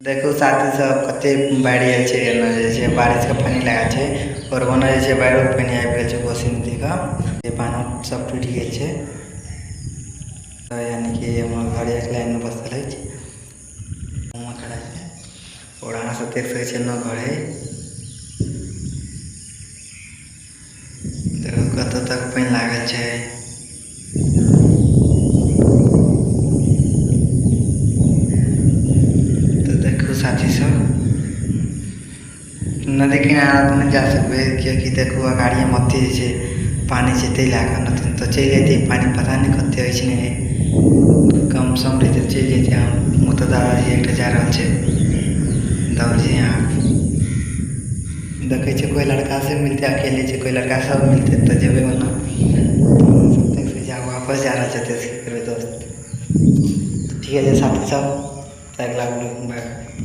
देखो साथी सब कते बाढ़ि आयल छै एना जे छै बारिश के पानी लगा छै और ओना जे छै बाढ़ियो के पानी आबि गेल छै कोसी नदी का ये बांध सब टूट गेल छै तो यानी कि हमर घर एक लाइन में बसल अछि वहाँ खड़ा छै और अहाँ सब देख सकै छियै ना घर है देखो कतऽ तक पानी लागल छै। साथी सब नदी किनारा तो नहीं जा सकते क्योंकि देखो अगाड़ी मत्ती जे पानी छै तै लए कऽ नहीं तो चल जाते पानी पता नहीं कते अछि नहीं कम सम रहते चल जाते हम ओतऽ दादाजी एक जा रहल छै दादाजी यहाँ देखे छै कोई लड़का से मिलते अकेले छै कोई लड़का सब मिलते तो जेबे ओना तो वापस जा रहा चाहते दोस्त ठीक है साथी सब अगला वीडियो में